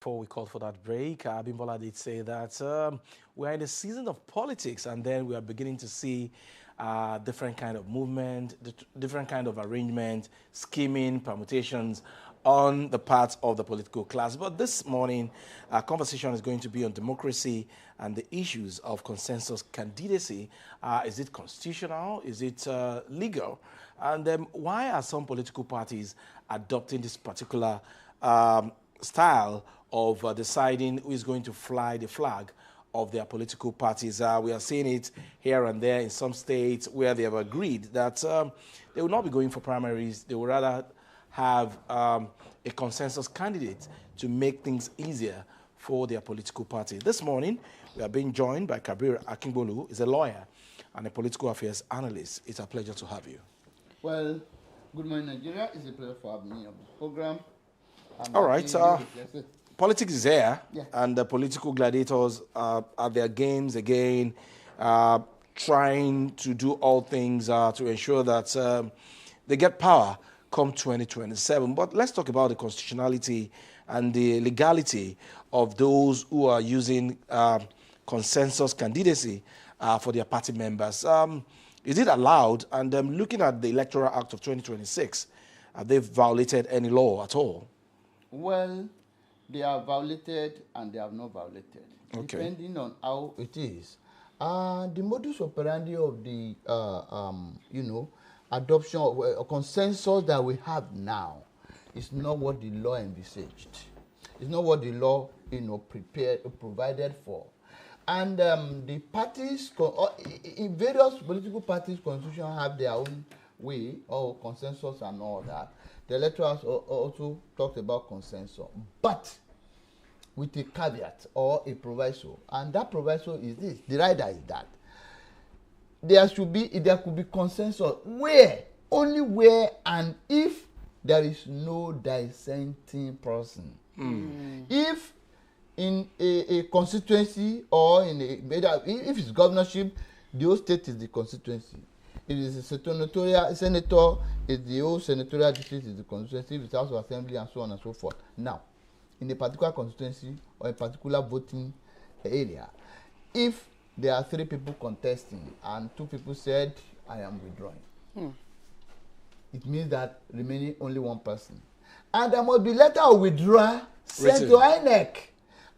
before we called for that break, Abimbola did say that we're in the season of politics, and then we are beginning to see different kind of movement, different kind of arrangement, scheming, permutations on the part of the political class. But this morning, our conversation is going to be on democracy and the issues of consensus candidacy. Is it constitutional? Is it legal? And why are some political parties adopting this particular style of deciding who is going to fly the flag of their political parties? We are seeing it here and there in some states where they have agreed that they will not be going for primaries. They will rather have a consensus candidate to make things easier for their political party. This morning, we are being joined by Kabir Akingbolu, is a lawyer and a political affairs analyst. It's a pleasure to have you. Well, good morning, Nigeria. It's a pleasure for having me on this program. All right. Politics is here, and the political gladiators are at their games again, trying to do all things to ensure that they get power come 2027. But let's talk about the constitutionality and the legality of those who are using consensus candidacy for their party members. Is it allowed? And looking at the Electoral Act of 2026, have they violated any law at all? Well, they are violated and they have not violated, depending on how it is. The modus operandi of the, adoption of a consensus that we have now is not what the law envisaged. It's not what the law, provided for. And the parties, in various political parties, constitution have their own way of consensus and all that. The electorals also talked about consensus, but with a caveat or a proviso, and that proviso is this: the rider is that there could be consensus only where and if there is no dissenting person. If in a constituency or if it's governorship, the whole state is the constituency. It is a senator, it's the whole senatorial district is the constituency, it's House of Assembly, and so on and so forth. Now, in a particular constituency or a particular voting area, if there are 3 people contesting and 2 people said, I am withdrawing, it means that remaining only 1 person. And there must be letter of withdrawal sent to INEC.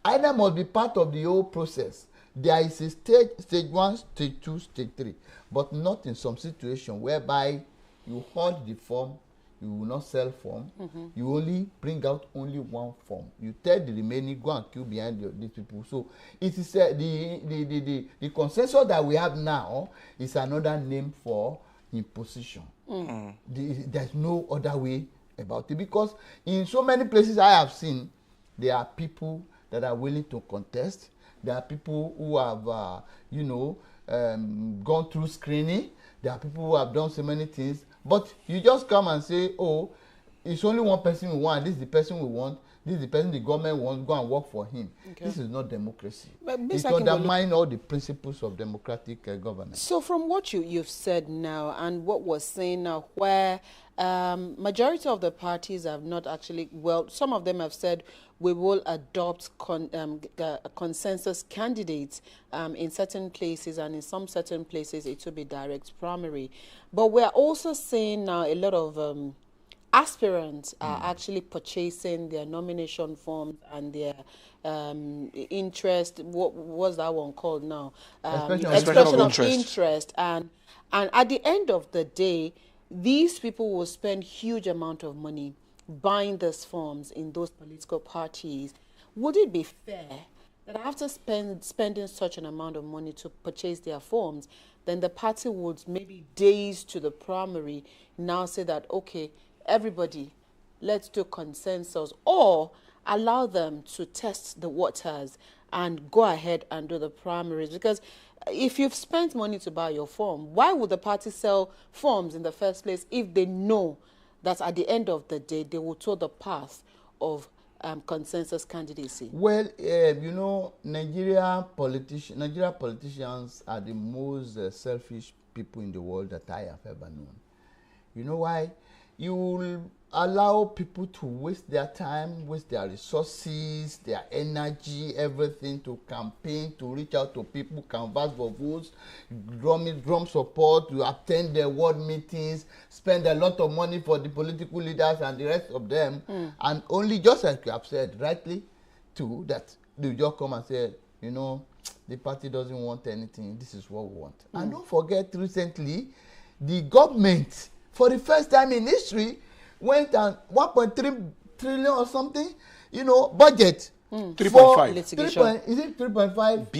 INEC must be part of the whole process. There is a stage 1, stage 2, stage 3, but not in some situation whereby you hold the form, you will not sell form, you only bring out only 1 form. You tell the remaining, go and queue behind these people. So it is the consensus that we have now is another name for imposition. There's no other way about it, because in so many places I have seen, there are people that are willing to contest. There are people who have, gone through screening. There are people who have done so many things. But you just come and say, oh, it's only 1 person we want. This is the person we want. This is the person the government wants. Go and work for him. This is not democracy. It undermines all the principles of democratic governance. So from what you've said now and what we're saying now, where majority of the parties have not actually, well, some of them have said we will adopt consensus candidates in certain places, and in some certain places it will be direct primary. But we're also seeing now a lot of aspirants are actually purchasing their nomination forms and their interest. What was that one called now? Expression of interest. And at the end of the day, these people will spend huge amount of money buying these forms in those political parties. Would it be fair that after spending such an amount of money to purchase their forms, then the party would maybe days to the primary now say that, okay, everybody, let's do consensus, or allow them to test the waters and go ahead and do the primaries? Because if you've spent money to buy your form, why would the party sell forms in the first place if they know that at the end of the day they will tow the path of consensus candidacy? Well, Nigeria politicians are the most selfish people in the world that I have ever known. You know why? You will allow people to waste their time, waste their resources, their energy, everything to campaign, to reach out to people, canvass for votes, drum support, to attend their ward meetings, spend a lot of money for the political leaders and the rest of them, and only just like you have said rightly too, that they just come and say, you know, the party doesn't want anything, this is what we want. And don't forget, recently, the government, for the first time in history, went and 1.3 trillion or something, you know, budget. 3.5. Litigation. Is it 3.5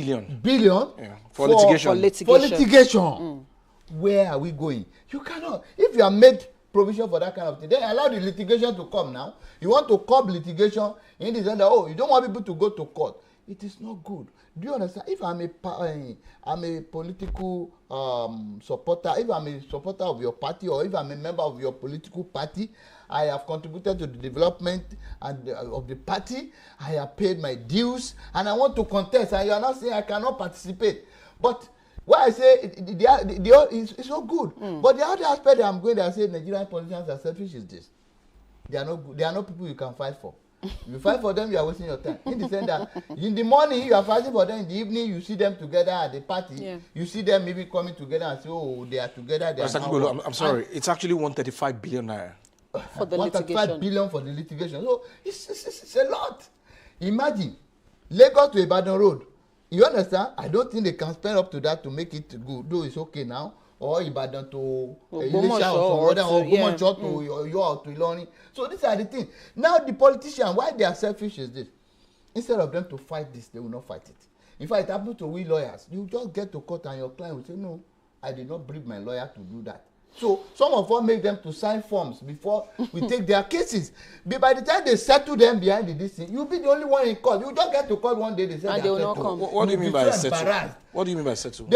billion? Yeah. For litigation. For litigation. Where are we going? You cannot. If you have made provision for that kind of thing, then allow the litigation to come now. You want to curb litigation in the sense that, oh, you don't want people to go to court. It is not good. Do you understand? If I'm a political supporter, if I'm a supporter of your party, or if I'm a member of your political party, I have contributed to the development and of the party. I have paid my dues, and I want to contest. And you are not saying I cannot participate. But why I say it's not good. But the other aspect that I'm going to say Nigerian politicians are selfish is this: they are not good. They are not people you can fight for. If you fight for them, you are wasting your time. In the sense that in the morning you are fighting for them, in the evening you see them together at the party. Yeah. You see them maybe coming together and say, oh, they are together. They are I'm sorry, it's actually 135 billion naira. For the 135 billion for the litigation. So it's a lot. Imagine Lagos to Ibadan Road. You understand? I don't think they can spend up to that to make it good. Though it's okay now. Or Ibadan to Ilesha or Gomoncho to Oyo to Ilorin. So these are the things. Now the politicians, why they are selfish is this. Instead of them to fight this, they will not fight it. In fact, it happens to we lawyers. You just get to court and your client will say, no, I did not brief my lawyer to do that. So some of us make them to sign forms before we take their cases. But by the time they settle them behind this thing, you'll be the only one in court. You just get to court one day, they say and they will not come. What do you mean by settle? What do you mean by settle?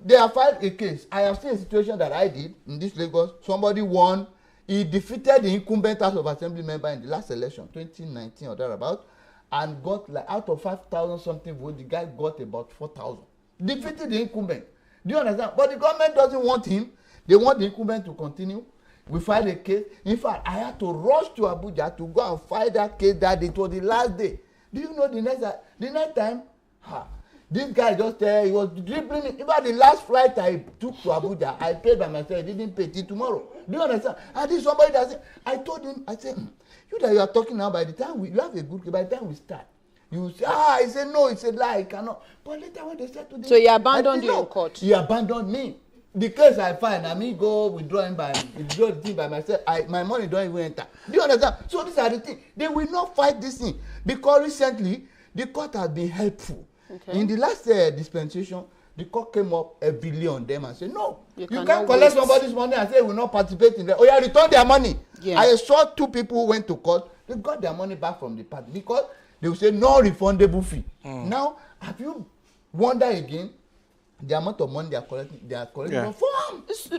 They have filed a case. I have seen a situation that I did in this Lagos. Somebody won. He defeated the incumbent House of Assembly member in the last election, 2019 or thereabout, and got like out of 5,000 something votes, the guy got about 4,000. Defeated the incumbent. Do you understand? But the government doesn't want him. They want the incumbent to continue. We filed a case. In fact, I had to rush to Abuja to go and file that case that day. It was the last day. Do you know the next time? This guy just he was dribbling me. Even the last flight I took to Abuja, I paid by myself. I didn't pay till tomorrow. Do you understand? And this somebody that said, I told him, I said, you that you are talking now, by the time you have a good case, by the time we start, you say, I said, no, it's a lie, I cannot. But later when they said to them, so he abandoned you in court? He abandoned me. The case I find, I mean, go withdraw the thing by myself. My money don't even enter. Do you understand? So these are the things. They will not fight this thing because recently the court has been helpful. Okay. In the last dispensation, the court came up a billion on them and said, no, you can't collect somebody's money and say we will not participate in that. Oh, yeah, return their money. Yeah. I saw 2 people who went to court. They got their money back from the party because they will say no refundable fee. Now, have you wondered again? The amount of money they are collecting from forms.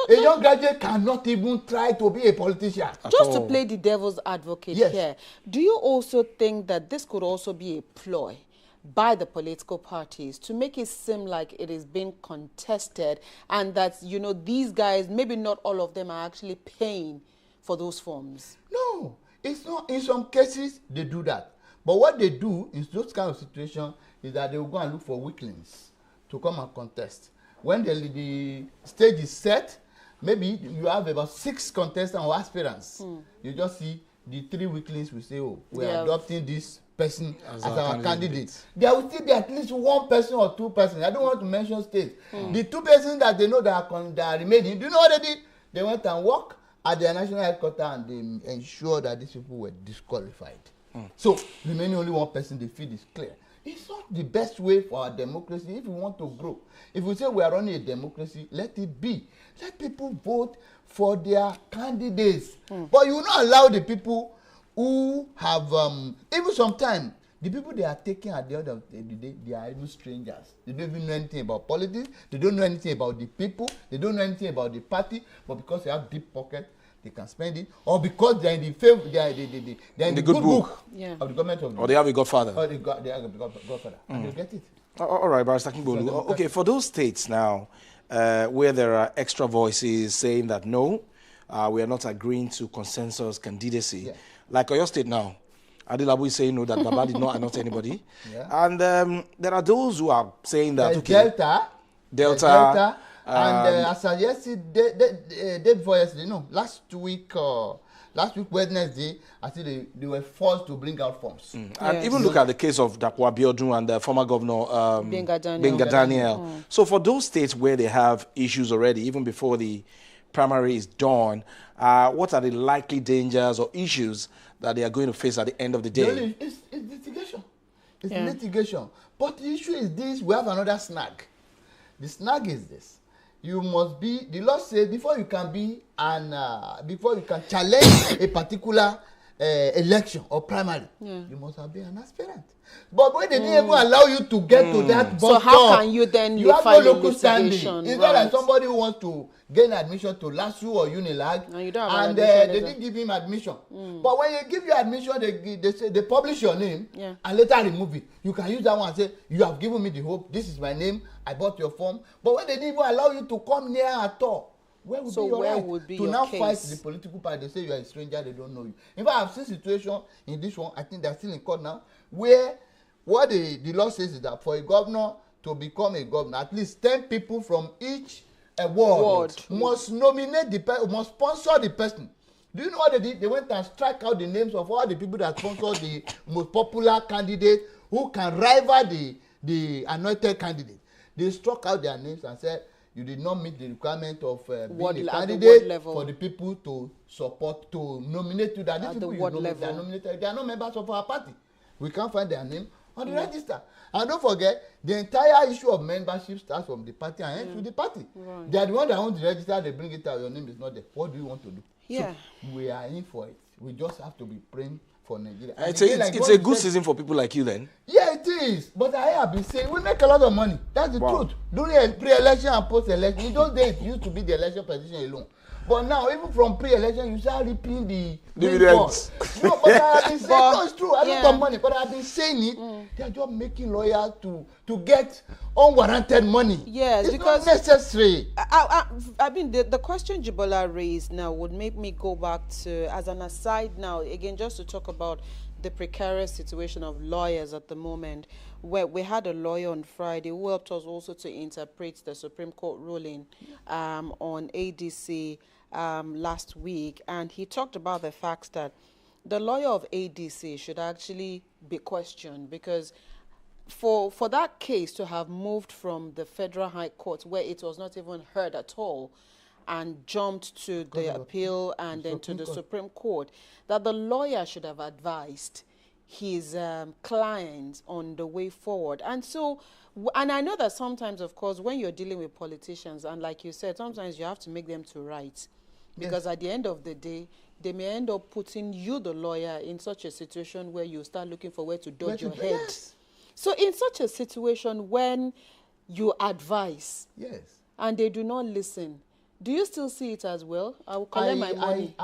A young graduate cannot even try to be a politician. Just to play the devil's advocate here, do you also think that this could also be a ploy by the political parties to make it seem like it is being contested and that, you know, these guys, maybe not all of them are actually paying for those forms? No, it's not. In some cases, they do that. But what they do in those kind of situations is that they will go and look for weaklings to come and contest. When the stage is set, maybe you have about 6 contestants or aspirants. You just see the 3 weaklings will say, oh, we are adopting this person as our candidate. There will still be at least 1 person or 2 persons. I don't want to mention states. The 2 persons that they know that are remaining, do you know what they did? They went and worked at their national headquarters and they ensured that these people were disqualified. So remaining only 1 person, the field is clear. It's not the best way for our democracy if we want to grow. If we say we are running a democracy, let it be. Let people vote for their candidates. But you will not allow the people who have, even sometimes, the people they are taking at the end of the day, they are even strangers. They don't even know anything about politics. They don't know anything about the people. They don't know anything about the party. But because they have deep pockets, they can spend it, or because they are in the favor, they are in the good book of the government of the, or they have a godfather. Or they have a godfather, and they get it. All right, Barrister Akingbolu. Okay, for those states now where there are extra voices saying that no, we are not agreeing to consensus candidacy. Yeah. Like Oyo State now, Adilabu is saying no, that Baba did not announce anybody. Yeah. And there are those who are saying that, okay, Delta. And as I yesterday, day before yesterday, no, last week Wednesday, I think they were forced to bring out forms. Yes. And even look at the case of Dapo Abiodun and the former governor Benga Daniel. So for those states where they have issues already, even before the primary is done, what are the likely dangers or issues that they are going to face at the end of the day? It's litigation. It's litigation. But the issue is this: we have another snag. The snag is this: you must be. The law says before you can be before you can challenge a particular election or primary, you must have been an aspirant. But when they didn't even allow you to get to that bus so how can you then you have no local standing? It's not like somebody who wants to gain admission to LASU or Unilag, and they didn't give him admission. But when they give you admission, they publish your name and later remove it. You can use that one and say, you have given me the hope, this is my name, I bought your form. But when they didn't even allow you to come near at all, where would be your right to now fight the political party? They say you are a stranger, they don't know you. In fact, I've seen situation in this one, I think they're still in court now, where what the law says is that for a governor to become a governor, at least 10 people from each ward must nominate the person, must sponsor the person. Do you know what they did? They went and strike out the names of all the people that sponsored the most popular candidate who can rival the anointed candidate. They struck out their names and said, you did not meet the requirement of being a candidate for the people to support, to nominate you. That these people you nominate, they are nominated. They are not members of our party. We can't find their name on the register. And don't forget, the entire issue of membership starts from the party and ends with the party. Right. They are the one that owns the register, they bring it out, your name is not there. What do you want to do? Yeah. So we are in for it. We just have to be praying for Nigeria. It's a good season for people like you then. Yeah, it is. But I have been saying, we make a lot of money. That's the truth. During pre-election and post-election, in those days, it used to be the election position alone. But now, even from pre-election, you start reaping the dividends. No, but I have been saying, no, it's true. I don't have money, but I have been saying it. They are just making lawyers to get unwarranted money. Yes, it's because not necessary. I mean, the question Jibola raised now would make me go back to, as an aside now, again, just to talk about the precarious situation of lawyers at the moment, where we had a lawyer on Friday who helped us also to interpret the Supreme Court ruling on ADC last week, and he talked about the fact that the lawyer of ADC should actually be questioned, because for that case to have moved from the Federal High Court, where it was not even heard at all, and jumped to the appeal and then to the Supreme Court, that the lawyer should have advised his clients on the way forward. And so, and I know that sometimes, of course, when you're dealing with politicians, and like you said, sometimes you have to make them to right, because at the end of the day, they may end up putting you, the lawyer, in such a situation where you start looking for where to dodge your head. So in such a situation, when you advise and they do not listen, do you still see it as well? I will collect my money.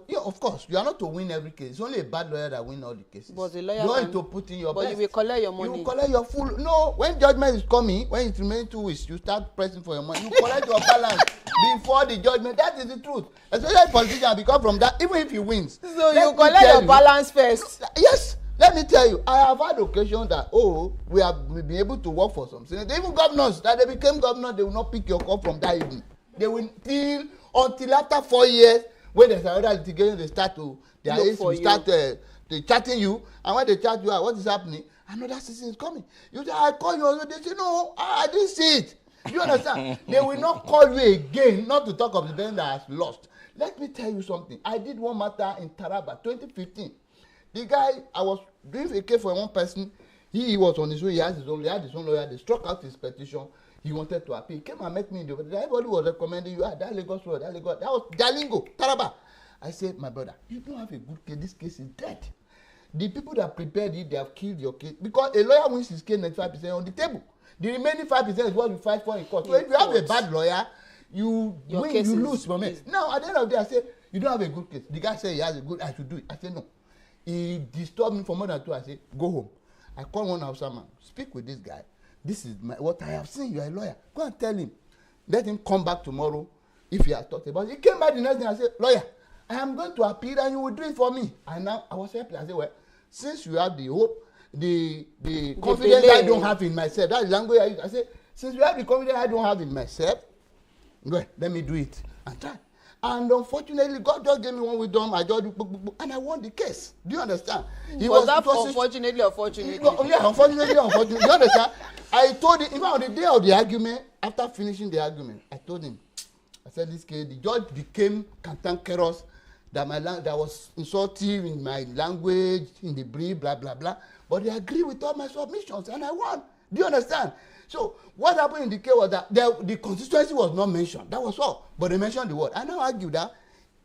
Yeah, of course. You are not to win every case. It's only a bad lawyer that wins all the cases. But the lawyer you want to put in your best. But you will collect your money. You will collect your full. No, when judgment is coming, when it's remaining 2 weeks, you start pressing for your money. You collect your balance before the judgment. That is the truth. Especially politicians, because from that, even if he wins. So you collect your balance first. Yes. Let me tell you, I have had occasion that, we have been able to work for some senators. Even governors, that they became governor, they will not pick your call from that evening. They will until after 4 years, when there's another litigation, they start to, they chatting you, and when they chat you, what is happening? Another season is coming. You say, I call you, they say, no, I didn't see it. You understand? They will not call you again, not to talk of the person that has lost. Let me tell you something. I did one matter in Taraba, 2015. The guy, I was doing a case for one person. He was on his way. He had his own lawyer. They struck out his petition. He wanted to appeal. He came and met me in the office. Everybody was recommending you. That Lagos road, that Lagos. That was Jalingo, Taraba. I said, my brother, you don't have a good case. This case is dead. The people that prepared it, they have killed your case. Because a lawyer wins his case 95% on the table. The remaining 5% is what you fight for in court. So if you have a bad lawyer, you win, you lose from it. Now, at the end of the day, I said, you don't have a good case. The guy said he has a good, I should do it. I said, no. He disturbed me for more than 2 hours. I said, go home. I called one officer man, speak with this guy. This is what I have seen. You are a lawyer. Go and tell him. Let him come back tomorrow. if he had talked about it. He came back the next day and said, lawyer, I am going to appeal and you will do it for me. And now I was happy. I said, well, since you have the hope, the confidence I don't have in myself, that's the language I use. I said, since you have the confidence I don't have in myself, go, let me do it and try. And unfortunately, God just gave me one wisdom. I just and I won the case. Do you understand? Was that unfortunately or fortunately? Yeah, unfortunately. Do you understand? I told him, even on the day of the argument, after finishing the argument, I told him, I said, this case, the judge became cantankerous, that that was insulting in my language, in the brief, blah, blah, blah. But they agreed with all my submissions, and I won. Do you understand? So what happened in the case was that the constituency was not mentioned. That was all. But they mentioned the word. I now argue that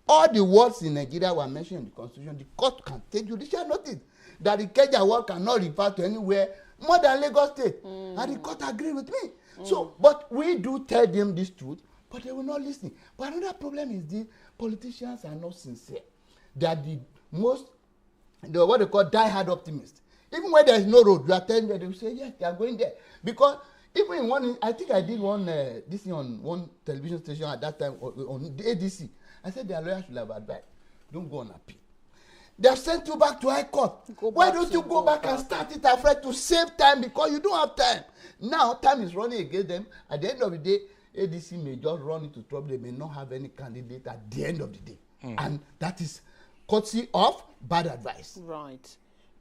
all the words in Nigeria were mentioned in the constitution. The court can take judicial notice that the Kenya word cannot refer to anywhere more than Lagos State. And the court agreed with me. So, but we do tell them this truth, but they will not listen. But another problem is the politicians are not sincere. They are the most, what they call die-hard optimists. Even when there is no road, you are telling them, they will say, yes, they are going there. Because even in one, I think I did one, this thing on one television station at that time, on the ADC. I said their lawyers should have advised, don't go on appeal. They have sent you back to High Court. Why don't you go back and start it afresh to save time, because you don't have time. Now, time is running against them. At the end of the day, ADC may just run into trouble. They may not have any candidate at the end of the day. And that is courtesy of bad advice. Right.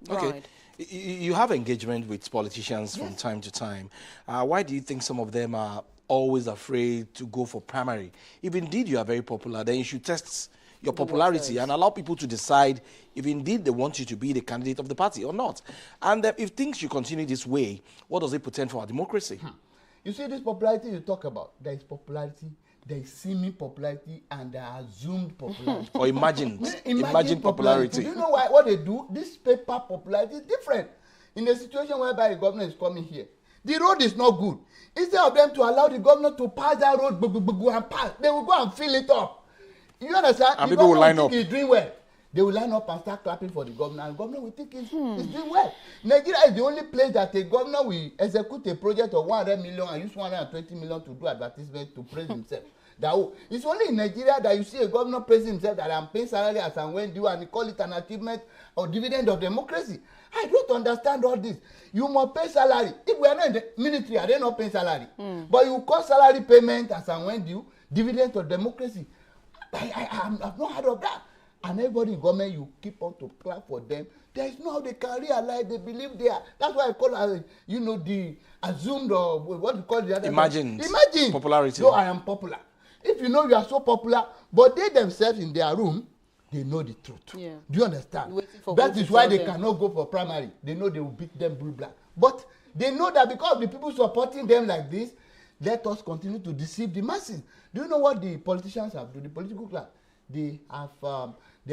Okay. Right. You have engagement with politicians from time to time. Why do you think some of them are always afraid to go for primary? If indeed you are very popular, then you should test your popularity and allow people to decide if indeed they want you to be the candidate of the party or not. And if things should continue this way, what does it portend for our democracy? You see, this popularity you talk about, there is popularity, there is seeming popularity, and there are assumed popularity. Or imagined popularity. Do you know what they do? This paper popularity is different. In a situation whereby the governor is coming here, the road is not good. Instead of them to allow the governor to pass that road, and pass, they will go and fill it up. You understand? And people will line up. He's doing well. They will line up and start clapping for the governor, and the governor will think he's doing well. Nigeria is the only place that a governor will execute a project of 100 million and use 120 million to do advertisement to praise himself. It's only in Nigeria that you see a governor praising himself that I'm paying salary as and when due, and he call it an achievement or dividend of democracy. I don't understand all this. You must pay salary. If we are not in the military, are they not paying salary? But you call salary payment as and when due, dividend of democracy. I've not heard of that. And everybody in government, you keep on to clap for them. There is no how they can realize they believe they are. That's why I call it, the assumed or what you call it. Imagine popularity. So I am popular. If you know you are so popular, but they themselves in their room, they know the truth. Yeah. Do you understand? That is why they cannot go for primary. They know they will beat them blue black. But they know that because the people supporting them like this, let us continue to deceive the masses. Do you know what the politicians have done? The political class, they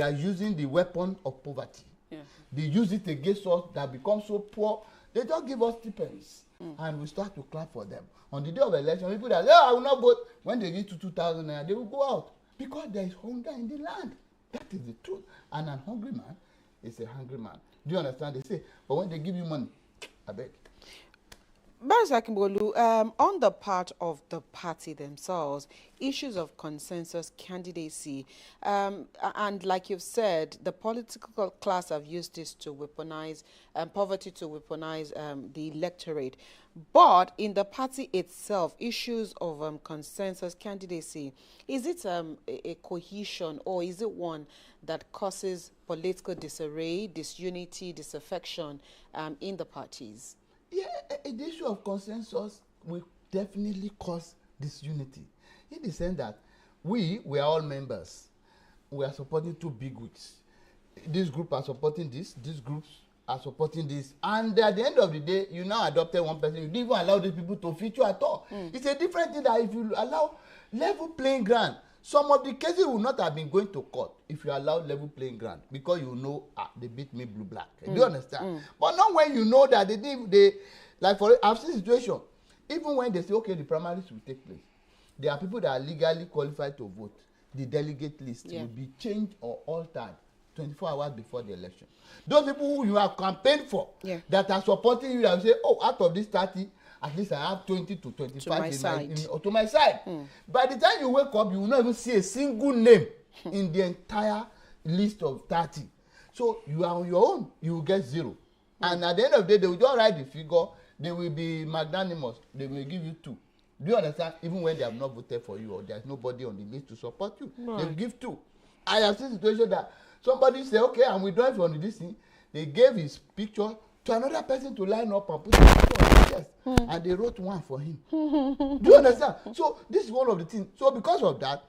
are using the weapon of poverty. Yeah. They use it against us that become so poor. They just give us stipends, and we start to clap for them. On the day of election, people that say, I will not vote. When they get to 2,000 naira, they will go out because there is hunger in the land. That is the truth. And an hungry man is a hungry man. Do you understand? They say, but when they give you money, I beg. Akingbolu, on the part of the party themselves, issues of consensus, candidacy, and like you've said, the political class have used this to weaponize poverty, to weaponize the electorate. But in the party itself, issues of consensus, candidacy, is it a cohesion, or is it one that causes political disarray, disunity, disaffection in the parties? Yeah, the issue of consensus will definitely cause disunity, in the sense that we are all members. We are supporting two big wigs. This group are supporting this, these groups are supporting this. And at the end of the day, you now adopted one person. You didn't even allow these people to feature at all. It's a different thing that if you allow level playing ground, some of the cases will not have been going to court if you allow level playing ground, because you know they beat me blue black. Do you understand? But not when you know that like for I've seen situation, even when they say okay the primaries will take place, there are people that are legally qualified to vote. The delegate list will be changed or altered 24 hours before the election. Those people who you have campaigned for that are supporting you, that say, oh, out of this 30, at least I have 20 to 25 to my side. By the time you wake up, you will not even see a single name in the entire list of 30. So you are on your own, you will get 0. And at the end of the day, they will just write the figure, they will be magnanimous, they will give you 2. Do you understand? Even when they have not voted for you or there is nobody on the list to support you, they will give 2. I have seen situation that somebody say, okay, I'm withdrawing from this thing. They gave his picture to another person to line up and put his picture on his chest. And they wrote 1 for him. Do you understand? So this is one of the things. So because of that,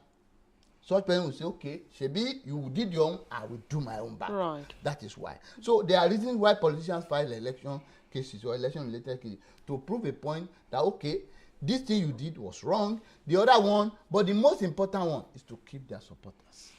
such person will say, okay, Shebi, you did your own, I will do my own back. Right. That is why. So there are reasons why politicians file election cases or election-related cases to prove a point that, okay, this thing you did was wrong. The other one, but the most important one is to keep their supporters.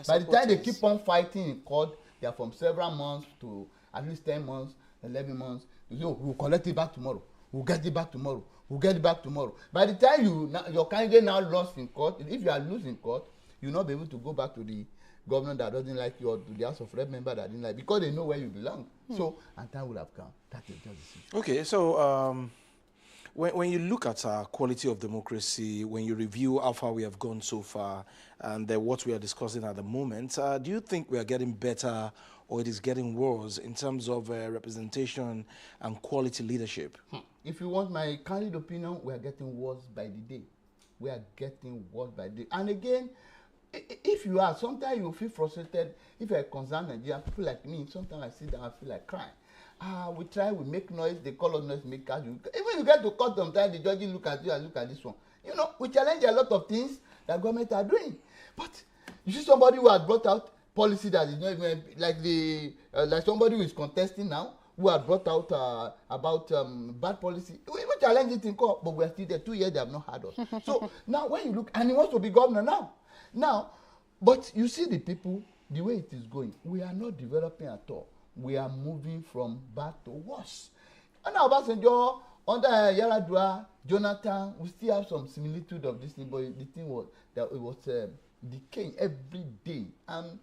By the time they keep on fighting in court, they are from several months to at least 10 months, 11 months. You say, oh, we'll collect it back tomorrow. We'll get it back tomorrow. We'll get it back tomorrow. By the time your candidate now lost in court, if you are losing court, you'll not be able to go back to the governor that doesn't like you or to the House of Rep member that didn't like, because they know where you belong. So, and time will have come. That is just the thing. Okay, so when you look at our quality of democracy, when you review how far we have gone so far and what we are discussing at the moment, do you think we are getting better or it is getting worse in terms of representation and quality leadership? If you want my candid opinion, we are getting worse by the day. We are getting worse by the day. And again, if you are, sometimes you feel frustrated. If you're a concerned Nigerian, people like me, sometimes I sit down, I feel like crying. We try, we make noise, they call us noise makers. Even you get to court sometimes, the judge look at you and look at this one. You know, we challenge a lot of things that government are doing. But you see somebody who has brought out policy that is not even like somebody who is contesting now, who has brought out about bad policy. We even challenge it in court, but we are still there. 2 years they have not had us. So now when you look, and he wants to be governor now, but you see the people, the way it is going, we are not developing at all. We are moving from bad to worse. And now Obasanjo, under Yaradua, Jonathan, we still have some similitude of this thing, but the thing was that it was decaying every day, and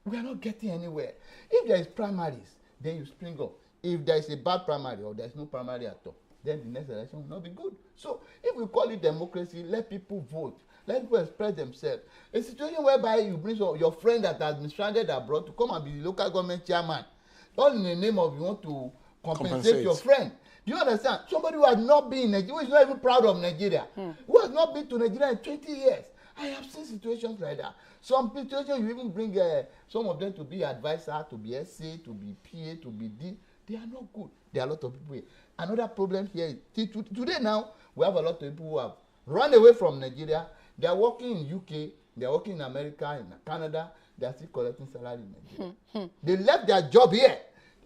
we are not getting anywhere. If there is primaries, then you spring up. If there is a bad primary or there is no primary at all, then the next election will not be good. So if we call it democracy, let people vote. Let people express themselves. A situation whereby you bring your friend that has been stranded abroad to come and be the local government chairman, all in the name of you want to compensate your friend. Do you understand? Somebody who has not been in Nigeria, who is not even proud of Nigeria, who has not been to Nigeria in 20 years. I have seen situations like that. Some situations you even bring some of them to be advisor, to be SA, to be PA, to be D. They are not good. There are a lot of people here. Another problem here is today now, we have a lot of people who have run away from Nigeria. They are working in UK, they are working in America, in Canada. They are still collecting salary in Nigeria. They left their job here.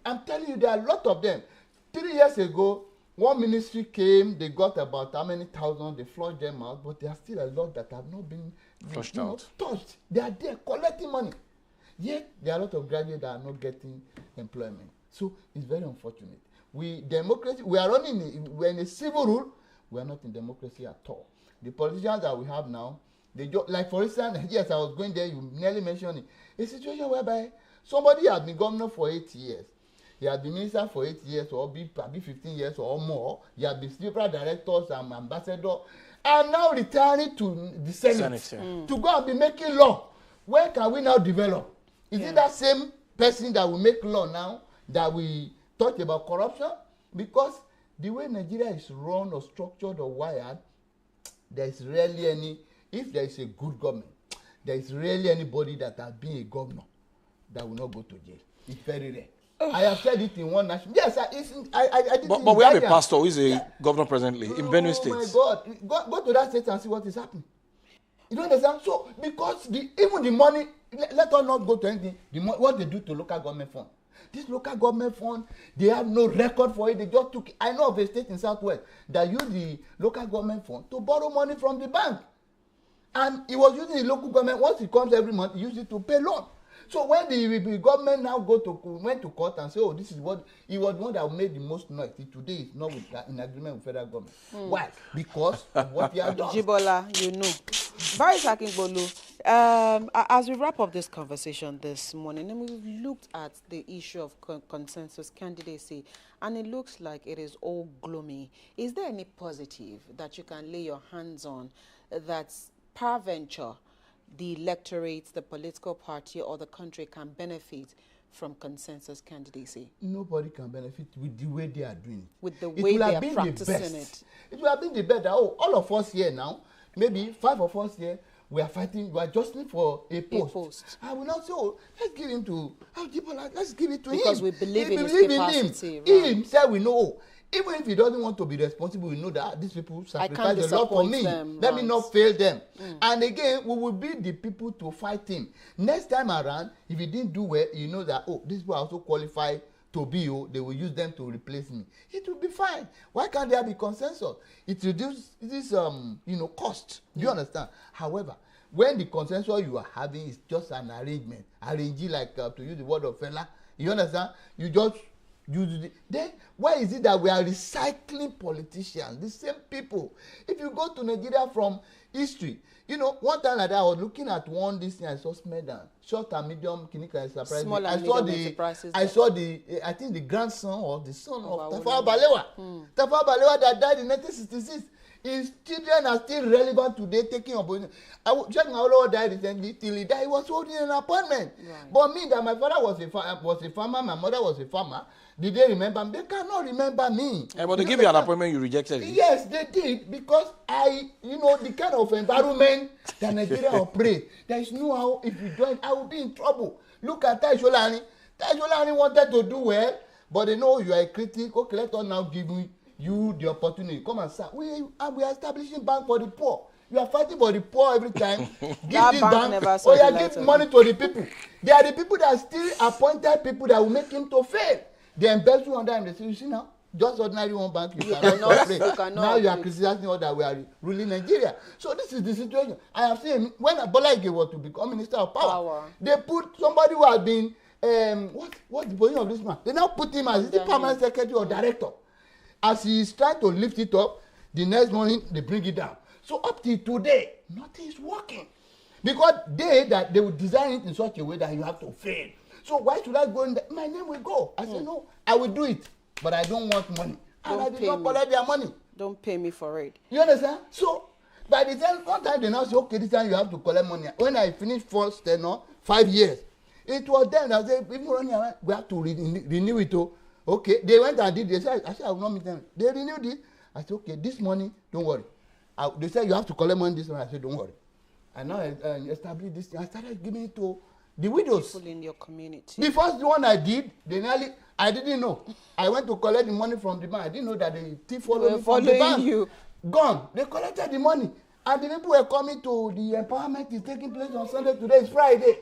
I'm telling you, there are a lot of them. 3 years ago, one ministry came, they got about how many thousand, they flushed them out, but there are still a lot that have not been flushed out. Touched. They are there collecting money. Yet, there are a lot of graduates that are not getting employment. So, it's very unfortunate. We're in a civil rule, we are not in democracy at all. The politicians that we have now, like for instance, yes, I was going there, you nearly mentioned it. A situation whereby somebody has been governor for 8 years. He has been minister for 8 years or be 15 years or more. He has been special directors and ambassador. And now returning to the Senate to go and be making law. Where can we now develop? Is it that same person that will make law now that we talk about corruption? Because the way Nigeria is run or structured or wired, there is rarely any, if there is a good government, there is rarely anybody that has been a governor that will not go to jail. It's very rare. I have said it in one national. Yes, I did. But we have a pastor who is a governor presently in Benue State. Oh my God. Go to that state and see what is happening. You don't understand? So, because even the money, let us not go to anything, what they do to local government fund. This local government fund, they have no record for it. They just took it. I know of a state in Southwest that used the local government fund to borrow money from the bank. And he was using the local government. Once it comes every month, he used it to pay loan. So when the government now went to court and say, oh, this is what, he was the one that made the most noise. Today is not in agreement with federal government. Why? Because of what he has done. Jibola, you know. Barrister Akingbolu, as we wrap up this conversation this morning, and we've looked at the issue of consensus candidacy, and it looks like it is all gloomy. Is there any positive that you can lay your hands on that's peradventure the electorate, the political party, or the country can benefit from consensus candidacy? Nobody can benefit with the way they are doing it. With the way they are practicing it. It will have been the best. Oh, all of us here now, maybe 5 of us here, we are fighting, we are just looking for a post. I will not say, oh, let's give him to, let's give it to him. Because we believe in his capacity. Him. Right. He himself, we know. Even if he doesn't want to be responsible, we know that these people sacrifice a lot for me. Let me not fail them. And again, we will be the people to fight him. Next time around, if he didn't do well, you know that, oh, these people are also qualified to be, they will use them to replace me. It will be fine. Why can't there be consensus? It reduces this, cost. Do you understand? However, when the consensus you are having is just an arrangement, arranging like, to use the word of fella, you understand? You just then why is it that we are recycling politicians, the same people? If you go to Nigeria from history, one time like that, I was looking at this thing, I saw Smedan, short and medium clinical enterprise. I saw I think the grandson or the son of Tafawa Balewa. Tafawa Balewa that died in 1966. His children are still relevant today, taking up. Check Awolowo died recently. Till he died, he was holding an appointment. Right. But me, that my father was a farmer, my mother was a farmer. Did they remember me? They cannot remember me. But they give you an appointment, you rejected it. Yes, they did, because the kind of environment that Nigeria operate. There is no how, if you join, I will be in trouble. Look at Tai Solani. Tai Solani wanted to do well, but they know you are a critic. Okay, let us now give you the opportunity. Come and start. We are establishing bank for the poor. You are fighting for the poor every time. Give this bank, give money to the people. They are the people that still appointed people that will make him to fail. They embezzle under him. They say, you see now, just ordinary one bank, you cannot pray. Now you are criticizing all that we are ruling Nigeria. So this is the situation. I have seen when Bola Ige was to become Minister of Power, they put somebody who has been, what's the position of this man? They now put him as the permanent secretary or director. As he is trying to lift it up, the next morning they bring it down. So up till today, nothing is working. Because they will design it in such a way that you have to fail. So why should I go in there? My name will go. I said, no, I will do it, but I don't want money. And I did not collect their money. Don't pay me for it. You understand? So by the time, one time they now say, okay, this time you have to collect money. When I finished first tenure, 5 years, it was then I said, people running around, we have to renew it. Okay, they went and did. They said, I said, I will not meet them. They renewed it. I said, okay, this money, don't worry. They said, you have to collect money this money. I said, don't worry. And now I established this thing. I started giving it to the widows. People in your community. The first one I did, I didn't know. I went to collect the money from the bank. I didn't know that the thief followed me from the bank. You. Gone. They collected the money. And the people were coming to the empowerment is taking place on Sunday. Today is Friday.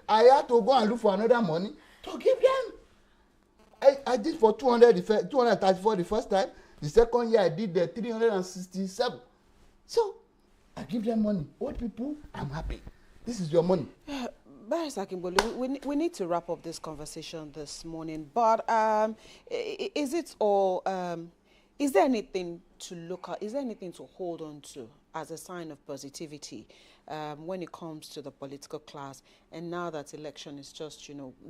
I had to go and look for another money to give them. I did for 234 the first time. The second year I did the 367. So I give them money. Old people, I'm happy. This is your money. Barrister Akingbolu, we need to wrap up this conversation this morning. But is it all? Is there anything to look at? Is there anything to hold on to as a sign of positivity when it comes to the political class? And now that election is just,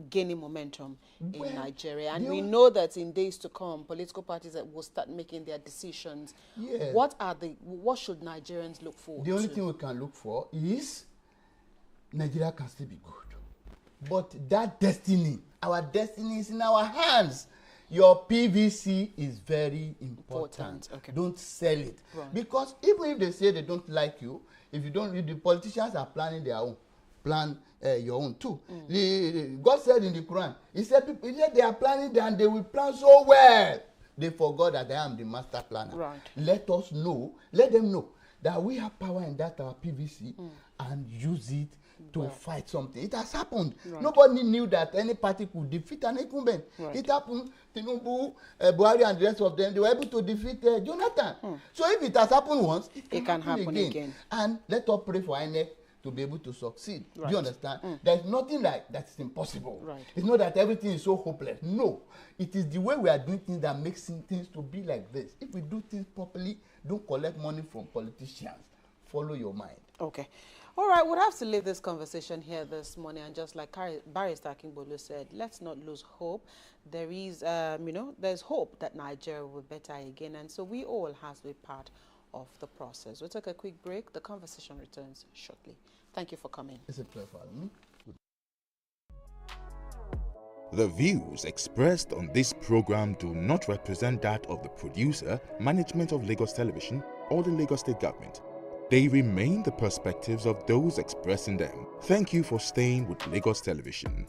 gaining momentum in Nigeria, and we know that in days to come, political parties will start making their decisions. Yeah. What should Nigerians look for? The only thing we can look for is Nigeria can still be good, but that destiny, our destiny is in our hands. Your PVC is very important. Okay. Don't sell it. Right. Because even if they say they don't like you, if the politicians are planning their own, plan your own too. God said in the Quran, he said they are planning and they will plan so well. They forgot that I am the master planner. Right. Let them know that we have power in that our PVC and use it to fight something. It has happened. Right. Nobody knew that any party could defeat an incumbent. Right. It happened. Tinubu, Buhari and the rest of them, they were able to defeat Jonathan. So if it has happened once, it can happen again. And let us pray for INEC to be able to succeed. Right. Do you understand? There's nothing that's impossible. Right. It's not that everything is so hopeless. No. It is the way we are doing things that makes things to be like this. If we do things properly, don't collect money from politicians. Follow your mind. Okay. All right, we'll have to leave this conversation here this morning. And just like Barrister Akingbolu said, let's not lose hope. There is, there's hope that Nigeria will be better again. And so we all have to be part of the process. We'll take a quick break. The conversation returns shortly. Thank you for coming. It's a pleasure for me. The views expressed on this program do not represent that of the producer, management of Lagos Television, or the Lagos State Government. They remain the perspectives of those expressing them. Thank you for staying with Lagos Television.